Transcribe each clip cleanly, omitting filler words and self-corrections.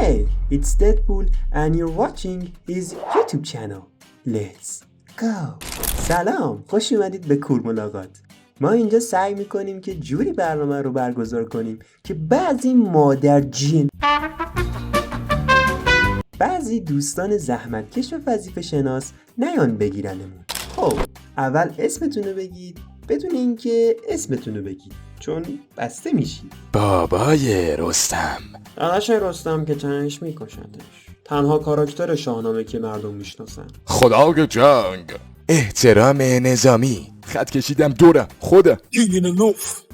Hey, it's Deadpool and you're watching his YouTube channel. Let's go. سلام، خوش اومدید به کور ملاقات. ما اینجا سعی میکنیم که جوری برنامه رو برگزار کنیم که بعضی مادرجین بعضی دوستان زحمتکش و وظیفه شناس نیان بگیرنمون. خب اول اسمتون رو بگید بدون اینکه اسمتون رو بگید چون بسته میشید. بابای رستم. داداش رستم که تنش میکشندش، تنها کاراکتر شاهنامه که مردم میشناسن. خدای جنگ. احترام نظامی. خط کشیدم دورم خودم.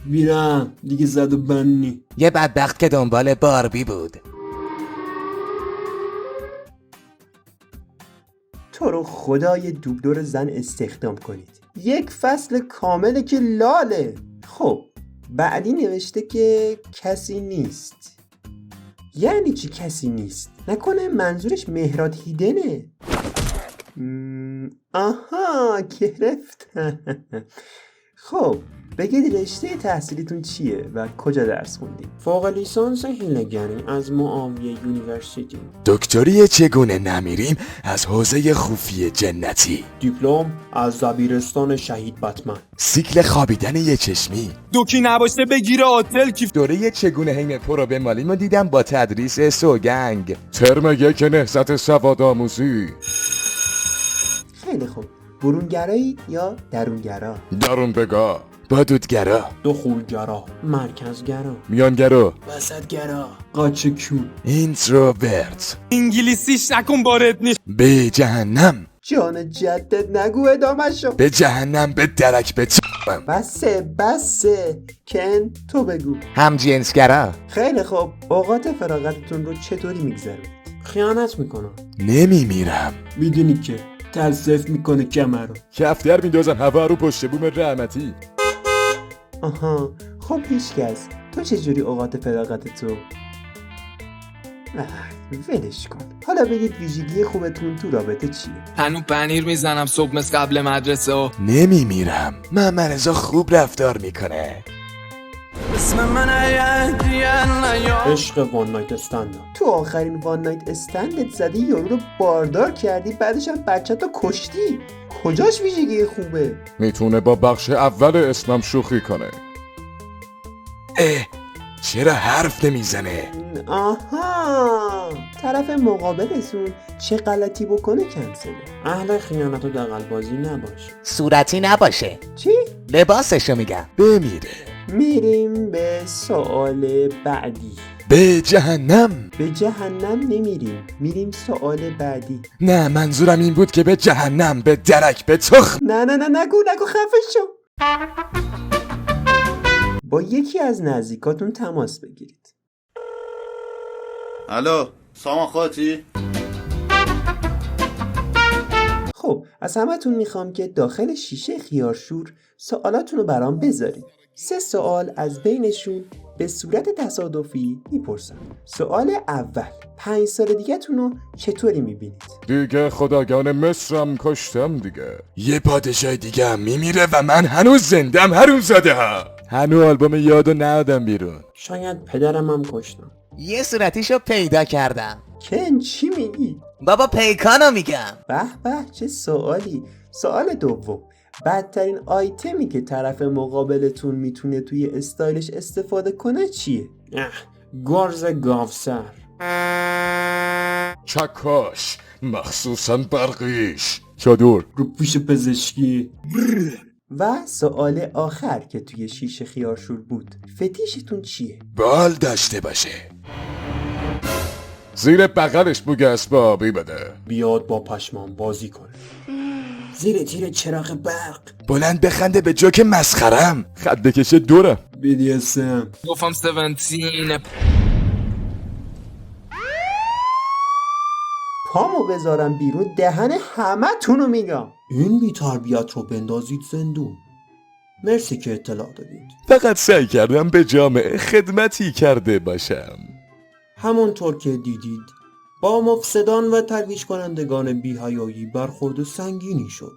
میرم دیگه زد و بنی. یه بدبخت که دنبال باربی بود. تو رو خدای دوبلور زن استخدام کنید. یک فصل کامله که لاله. خب بعدی نوشته که کسی نیست. یعنی چی کسی نیست؟ نکنه منظورش مهراد هیدنه؟ آها گرفتم. خب بگید رشته تحصیلیتون چیه و کجا درس خوندید؟ فوق لیسانس حیله‌گری از معاویه یونیورسیتی. دکتری چگونه نمیریم از حوزه خوفی جنتی. دیپلم از دبیرستان شهید بتمن. سیکل خوابیدن یه چشمی. دوکی نباشه بگیره آتل کیف. دوره چگونه حین پرو به مالیم رو دیدم با تدریس سوگنگ. ترم یک نهضت سواد آموزی. خیلی خوب. برونگرایی یا درونگرا؟ درون بگا. بادودگرا. دخولگرا. مرکزگرا. میانگرا. وسطگرا. قاچه کون. اینتروورت. انگلیسیش نکن بارد نیست. به جهنم. جان جدت نگو ادامه شو. به جهنم به درک به بسه کن تو بگو. همجنسگرا. خیلی خوب. اوقات فراغتتون رو چطوری میگذرونید؟ خیانت میکنم. نمیمیرم. میدونی که تلصف میکنه کمر رو. کفتر میندازن هوا رو پشت بوم رحمتی. آها خب هیچکس. تو چجوری اوقات فراغتتو؟ ولش کن. حالا بگید ویژگی خوبتون تو رابطه چیه؟ هنو پنیر میزنم صبح مثل قبل مدرسه و نمیمیرم. محمد رضا خوب رفتار میکنه. اسم من عشق وان نایت استند. تو آخرین وان نایت استندت زدی یارو رو باردار کردی بعدش هم بچه‌تو کشتی. کجاش ویژگی خوبه؟ میتونه با بخش اول اسمم شوخی کنه. چرا حرف نمیزنه؟ آها طرف مقابلتون چه غلطی بکنه کنسله. اهل خیانت و دغل‌بازی نباشه. صورتی نباشه. چی؟ لباسشو میگم. بمیره. میریم به سوال بعدی. به جهنم. به جهنم نمیریم، میریم سوال بعدی. نه منظورم این بود که به جهنم به درک به تخم. نه نگو خفه شو. با یکی از نزدیکاتون تماس بگیرید. الو سامان خاطی؟ خب از همتون میخوام که داخل شیشه خیارشور سوالاتون رو برام بذارید. 3 سوال از بینشون به صورت تصادفی میپرسم. سوال اول، 5 سال دیگه تونو چطوری میبینید؟ دیگه خداگان مصرم کشتم دیگه. یه پادشاه دیگه هم میمیره و من هنوز زندم هرون زاده ها. هنوز آلبوم یادو ندادم بیرون. شاید پدرم هم کشتم. یه صورتیشو پیدا کردم. کن چی میگی؟ بابا پیکانو میگم. به چه سوالی. سوال دوم، بدترین آیتمی که طرف مقابلتون میتونه توی استایلش استفاده کنه چیه؟ گرز گاوسر. چکاش مخصوصا برقیش. چادر. روپوش پزشکی. و سوال آخر که توی شیشه خیارشور بود، فتیشتون چیه؟ بال داشته باشه. زیر بغلش بوگ اسبابی بده. بیاد با پشمان بازی کنه. زیر تیر چراغ برق. بلند بخنده به جوک مسخرم. خط بکشه دورم. BDSM. گفتم 17. پامو بذارم بیرون دهن همه تونو میگم. این بی تربیت رو بندازید زندون. مرسی که اطلاع دادید. فقط سعی کردم به جامعه خدمتی کرده باشم. همونطور که دیدید با مفسدان و ترویج کنندگان بی‌حیایی برخورد سنگینی شد.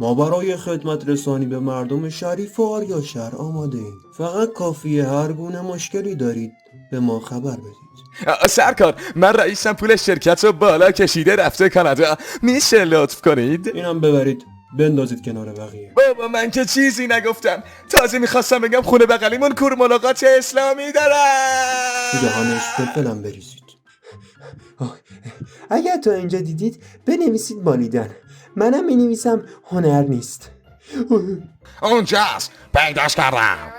ما برای خدمت رسانی به مردم شریف و آریا شهر آماده ایم. فقط کافیه هر گونه مشکلی دارید به ما خبر بدید. سرکار، من رئیسم پول شرکت رو بالا کشیده رفته کانادا. میشه لطف کنید؟ اینم ببرید بندازید کنار بقیه. بابا من که چیزی نگفتم. تازه میخواستم بگم خونه بغلیمون کور ملاقات اسلامی دارن. جهانش فلفلم بریزید. اگر تا اینجا دیدید بنویسید مالیدن. منم می نویسم هنر نیست. اونجاست، پیداش کردم.